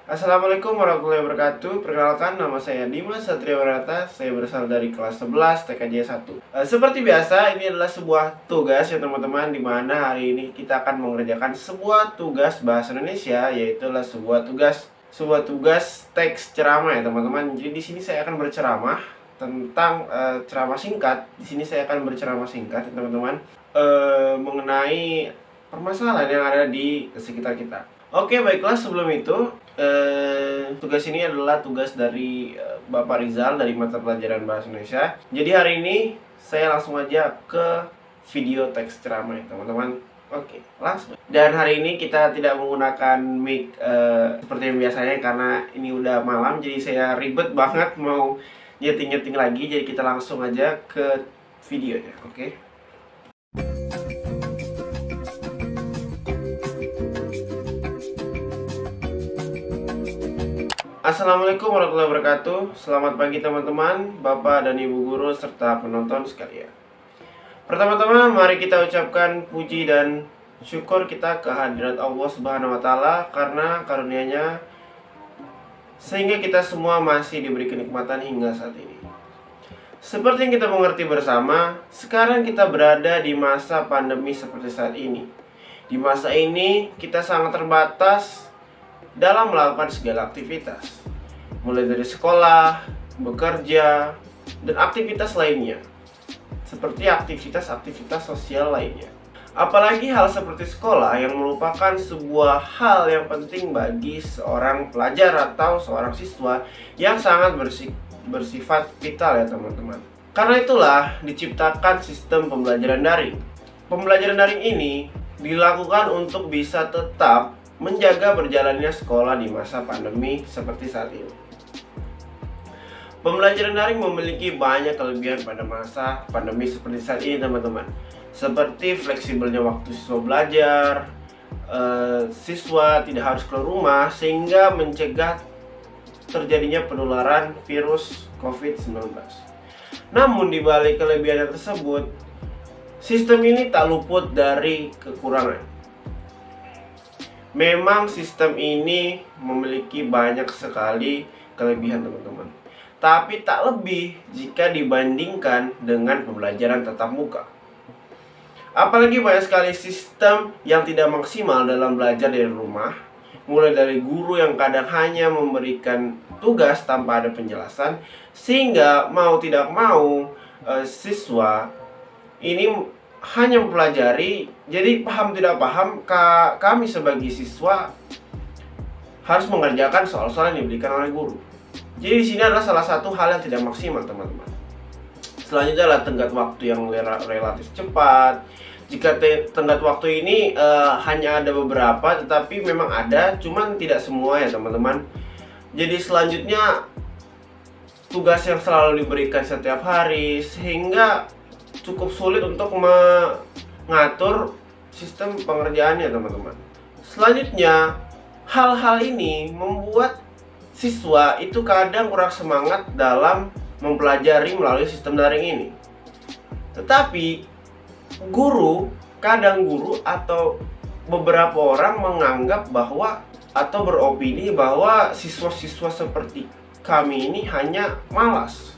Assalamualaikum warahmatullahi wabarakatuh. Perkenalkan, nama saya Dimas Satria Warata. Saya berasal dari kelas 11 TKJ 1. Seperti biasa, ini adalah sebuah tugas ya teman-teman, di mana hari ini kita akan mengerjakan sebuah tugas bahasa Indonesia, yaitu adalah sebuah tugas teks ceramah ya teman-teman. Jadi di sini saya akan berceramah tentang ceramah singkat. Di sini saya akan berceramah singkat ya teman-teman, mengenai permasalahan yang ada di sekitar kita. Oke, baiklah, sebelum itu tugas ini adalah tugas dari Bapak Rizal dari mata pelajaran Bahasa Indonesia. Jadi hari ini saya langsung aja ke video teks ceramah ya teman-teman. Oke, langsung. Dan hari ini kita tidak menggunakan mic seperti yang biasanya, karena ini udah malam, jadi saya ribet banget mau nyeting-nyeting lagi. Jadi kita langsung aja ke videonya, oke? Assalamualaikum warahmatullahi wabarakatuh. Selamat pagi teman-teman, Bapak dan Ibu guru serta penonton sekalian. Pertama-tama mari kita ucapkan puji dan syukur kita kehadirat Allah Subhanahu wa taala karena karunia-Nya sehingga kita semua masih diberi kenikmatan hingga saat ini. Seperti yang kita mengerti bersama, sekarang kita berada di masa pandemi seperti saat ini. Di masa ini kita sangat terbatas dalam melakukan segala aktivitas, mulai dari sekolah, bekerja, dan aktivitas lainnya, seperti aktivitas-aktivitas sosial lainnya. Apalagi hal seperti sekolah yang merupakan sebuah hal yang penting bagi seorang pelajar atau seorang siswa yang sangat bersifat vital ya teman-teman. Karena itulah diciptakan sistem pembelajaran daring. Pembelajaran daring ini dilakukan untuk bisa tetap menjaga berjalannya sekolah di masa pandemi seperti saat ini. Pembelajaran daring memiliki banyak kelebihan pada masa pandemi seperti saat ini teman-teman. Seperti fleksibelnya waktu siswa belajar, siswa tidak harus keluar rumah sehingga mencegah terjadinya penularan virus COVID-19. Namun di balik kelebihan tersebut, sistem ini tak luput dari kekurangan. Memang sistem ini memiliki banyak sekali kelebihan teman-teman, tapi tak lebih jika dibandingkan dengan pembelajaran tatap muka. Apalagi banyak sekali sistem yang tidak maksimal dalam belajar dari rumah, mulai dari guru yang kadang hanya memberikan tugas tanpa ada penjelasan, sehingga mau tidak mau siswa ini hanya mempelajari, jadi paham tidak paham, kami sebagai siswa harus mengerjakan soal-soal yang diberikan oleh guru. Jadi di sini adalah salah satu hal yang tidak maksimal teman-teman. Selanjutnya adalah tenggat waktu yang relatif cepat. Jika tenggat waktu ini hanya ada beberapa, tetapi memang ada, cuman tidak semua ya teman-teman. Jadi selanjutnya tugas yang selalu diberikan setiap hari, sehingga cukup sulit untuk mengatur sistem pengerjaannya teman-teman. Selanjutnya, hal-hal ini membuat siswa itu kadang kurang semangat dalam mempelajari melalui sistem daring ini. Tetapi kadang guru atau beberapa orang menganggap bahwa atau beropini bahwa siswa-siswa seperti kami ini hanya malas.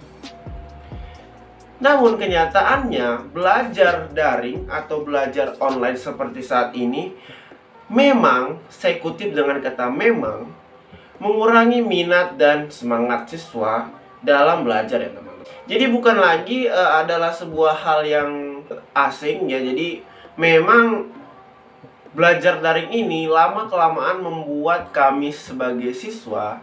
Namun kenyataannya belajar daring atau belajar online seperti saat ini memang, saya kutip dengan kata memang, mengurangi minat dan semangat siswa dalam belajar ya teman-teman. Jadi bukan lagi adalah sebuah hal yang asing ya. Jadi memang belajar daring ini lama-kelamaan membuat kami sebagai siswa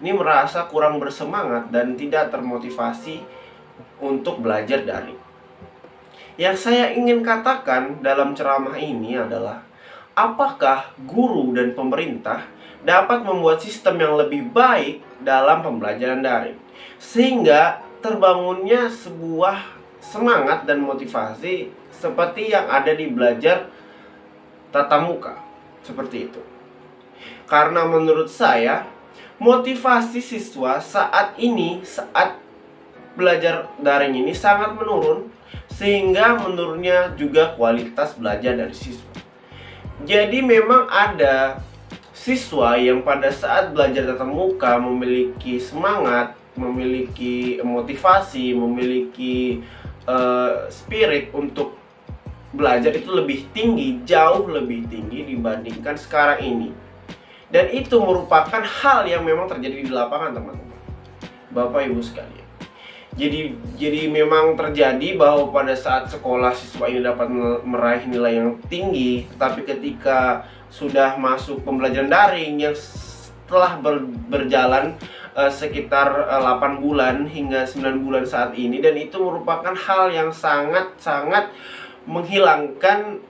ini merasa kurang bersemangat dan tidak termotivasi untuk belajar daring. Yang saya ingin katakan dalam ceramah ini adalah, apakah guru dan pemerintah dapat membuat sistem yang lebih baik dalam pembelajaran daring, sehingga terbangunnya sebuah semangat dan motivasi seperti yang ada di belajar tatap muka, seperti itu. Karena menurut saya, motivasi siswa saat belajar daring ini sangat menurun, sehingga menurunnya juga kualitas belajar dari siswa. Jadi memang ada siswa yang pada saat belajar tatap muka memiliki semangat, memiliki motivasi, memiliki spirit untuk belajar itu lebih tinggi, jauh lebih tinggi dibandingkan sekarang ini. Dan itu merupakan hal yang memang terjadi di lapangan, teman-teman, Bapak Ibu sekalian. Jadi memang terjadi bahwa pada saat sekolah siswa ini dapat meraih nilai yang tinggi, tetapi ketika sudah masuk pembelajaran daring yang setelah berjalan sekitar 8 bulan hingga 9 bulan saat ini, dan itu merupakan hal yang sangat-sangat menghilangkan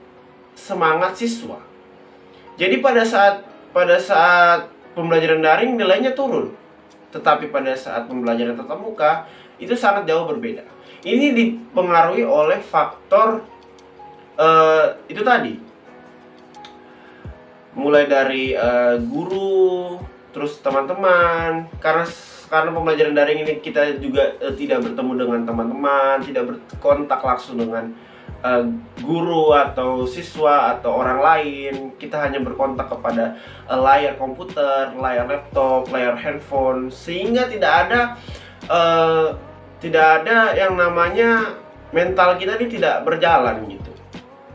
semangat siswa. Jadi pada saat pembelajaran daring nilainya turun, tetapi pada saat pembelajaran tatap muka itu sangat jauh berbeda. Ini dipengaruhi oleh faktor itu tadi, mulai dari guru, terus teman-teman. Karena pembelajaran daring ini kita juga tidak bertemu dengan teman-teman, tidak berkontak langsung dengan guru atau siswa atau orang lain. Kita hanya berkontak kepada layar komputer, layar laptop, layar handphone, sehingga tidak ada yang namanya mental kita ini tidak berjalan gitu.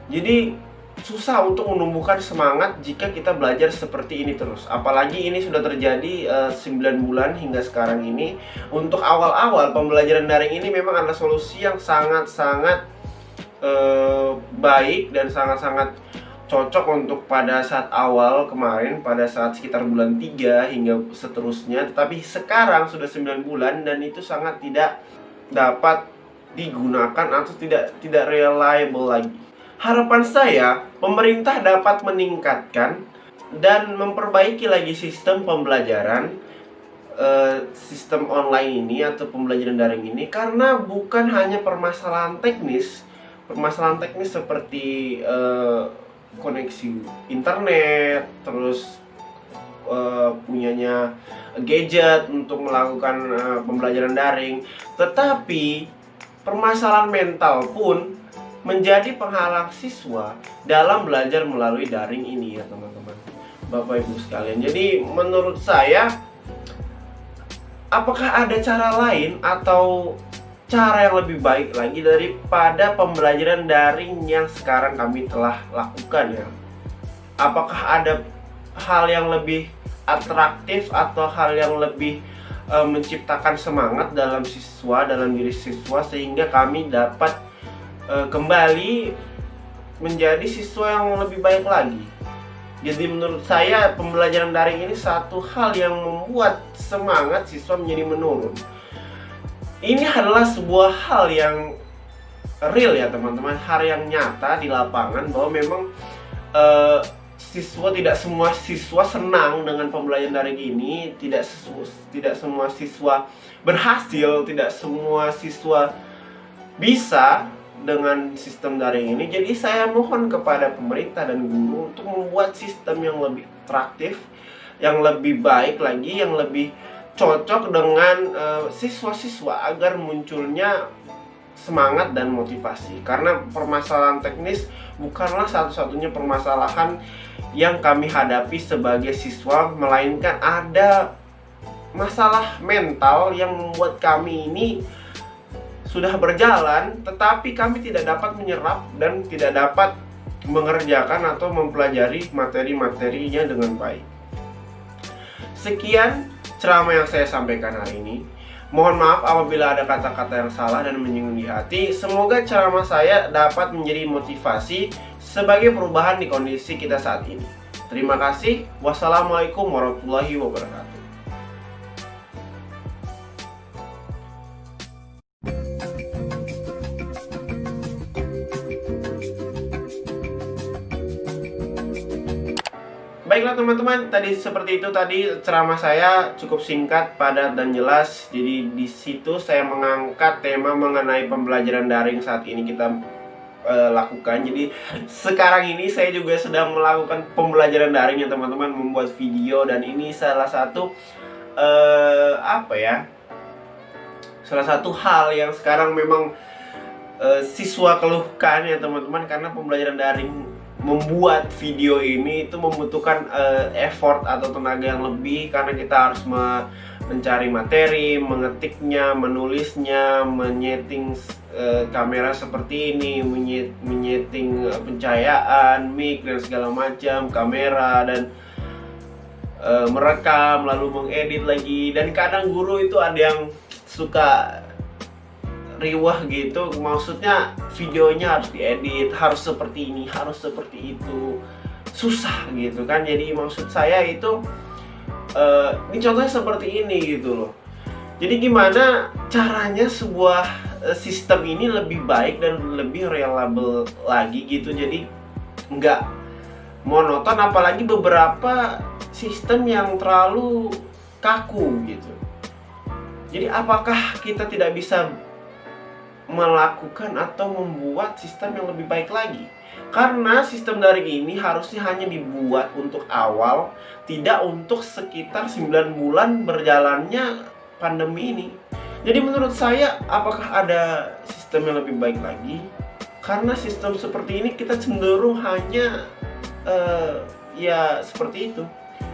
Jadi susah untuk menumbuhkan semangat jika kita belajar seperti ini terus. Apalagi ini sudah terjadi 9 bulan hingga sekarang ini. Untuk awal-awal pembelajaran daring ini memang adalah solusi yang sangat-sangat baik dan sangat-sangat cocok untuk pada saat awal kemarin, pada saat sekitar bulan 3 hingga seterusnya. Tetapi sekarang sudah 9 bulan dan itu sangat tidak dapat digunakan atau tidak reliable lagi. Harapan saya pemerintah dapat meningkatkan dan memperbaiki lagi sistem pembelajaran, sistem online ini atau pembelajaran daring ini, karena bukan hanya permasalahan teknis seperti koneksi internet, terus punyanya gadget untuk melakukan pembelajaran daring, tetapi permasalahan mental pun menjadi penghalang siswa dalam belajar melalui daring ini ya teman-teman, Bapak Ibu sekalian. Jadi menurut saya, apakah ada cara lain atau cara yang lebih baik lagi daripada pembelajaran daring yang sekarang kami telah lakukan ya? Apakah ada hal yang lebih atraktif atau hal yang lebih menciptakan semangat dalam diri siswa sehingga kami dapat kembali menjadi siswa yang lebih baik lagi? Jadi menurut saya pembelajaran daring ini satu hal yang membuat semangat siswa menjadi menurun. Ini adalah sebuah hal yang real ya teman-teman, hal yang nyata di lapangan, bahwa memang tidak semua siswa senang dengan pembelajaran daring ini, tidak semua siswa berhasil, tidak semua siswa bisa dengan sistem daring ini. Jadi saya mohon kepada pemerintah dan guru untuk membuat sistem yang lebih atraktif, yang lebih baik lagi, yang lebih cocok dengan siswa-siswa agar munculnya semangat dan motivasi. Karena permasalahan teknis bukanlah satu-satunya permasalahan yang kami hadapi sebagai siswa, melainkan ada masalah mental yang membuat kami ini sudah berjalan tetapi kami tidak dapat menyerap dan tidak dapat mengerjakan atau mempelajari materi-materinya dengan baik. Sekian ceramah yang saya sampaikan hari ini. Mohon maaf apabila ada kata-kata yang salah dan menyinggung di hati. Semoga ceramah saya dapat menjadi motivasi sebagai perubahan di kondisi kita saat ini. Terima kasih. Wassalamualaikum warahmatullahi wabarakatuh. Baiklah teman-teman, tadi seperti itu tadi ceramah saya, cukup singkat, padat dan jelas. Jadi di situ saya mengangkat tema mengenai pembelajaran daring saat ini kita lakukan. Jadi sekarang ini saya juga sedang melakukan pembelajaran daring ya teman-teman, membuat video, dan ini salah satu salah satu hal yang sekarang memang siswa keluhkan ya teman-teman, karena pembelajaran daring membuat video ini itu membutuhkan effort atau tenaga yang lebih, karena kita harus mencari materi, mengetiknya, menulisnya, menyeting kamera seperti ini, menyeting pencahayaan, mic dan segala macam, kamera, dan merekam lalu mengedit lagi. Dan kadang guru itu ada yang suka riwah gitu, maksudnya videonya harus diedit, harus seperti ini, harus seperti itu, susah gitu kan. Jadi maksud saya itu ini contohnya seperti ini gitu loh. Jadi gimana caranya sebuah sistem ini lebih baik dan lebih reliable lagi gitu, jadi nggak monoton, apalagi beberapa sistem yang terlalu kaku gitu. Jadi apakah kita tidak bisa melakukan atau membuat sistem yang lebih baik lagi? Karena sistem daring ini harusnya hanya dibuat untuk awal, tidak untuk sekitar 9 bulan berjalannya pandemi ini. Jadi menurut saya, apakah ada sistem yang lebih baik lagi? Karena sistem seperti ini kita cenderung hanya ya seperti itu.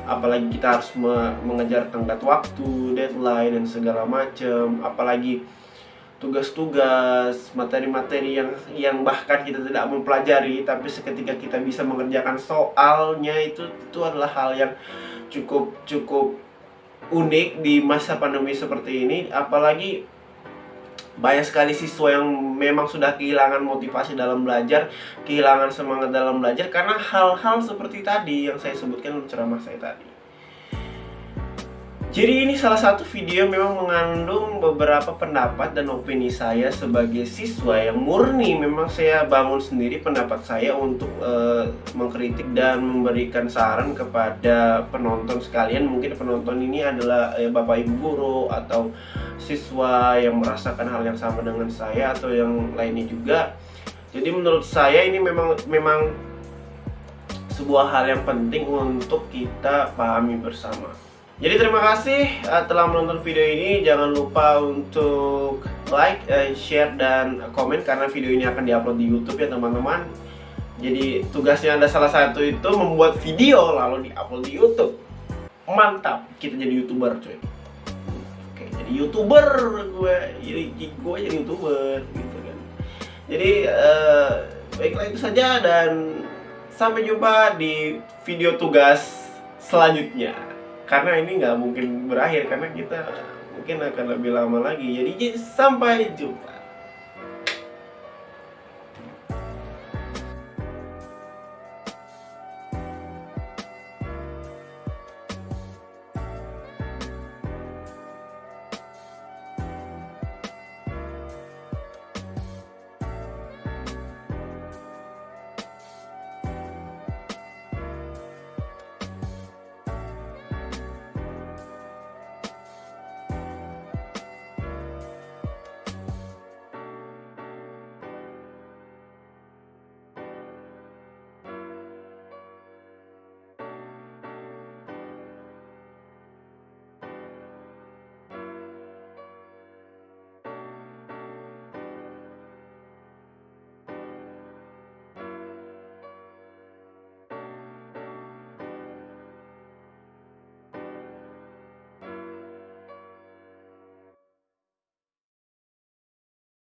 Apalagi kita harus mengejar tenggat waktu, deadline dan segala macam, apalagi tugas-tugas, materi-materi yang bahkan kita tidak mempelajari, tapi seketika kita bisa mengerjakan soalnya, itu adalah hal yang cukup unik di masa pandemi seperti ini. Apalagi banyak sekali siswa yang memang sudah kehilangan motivasi dalam belajar, kehilangan semangat dalam belajar karena hal-hal seperti tadi yang saya sebutkan dalam ceramah saya tadi. Jadi ini salah satu video yang memang mengandung beberapa pendapat dan opini saya sebagai siswa yang murni. Memang saya bangun sendiri pendapat saya untuk mengkritik dan memberikan saran kepada penonton sekalian. Mungkin penonton ini adalah bapak ibu guru atau siswa yang merasakan hal yang sama dengan saya atau yang lainnya juga. Jadi menurut saya ini memang sebuah hal yang penting untuk kita pahami bersama. Jadi terima kasih telah menonton video ini. Jangan lupa untuk like, share, dan komen karena video ini akan diupload di YouTube ya teman-teman. Jadi tugasnya ada salah satu itu membuat video lalu diupload di YouTube. Mantap, kita jadi YouTuber cuy. Oke, jadi YouTuber gue jadi YouTuber gitu kan. Jadi baiklah itu saja, dan sampai jumpa di video tugas selanjutnya. Karena ini nggak mungkin berakhir, karena kita mungkin akan lebih lama lagi. Jadi sampai jumpa.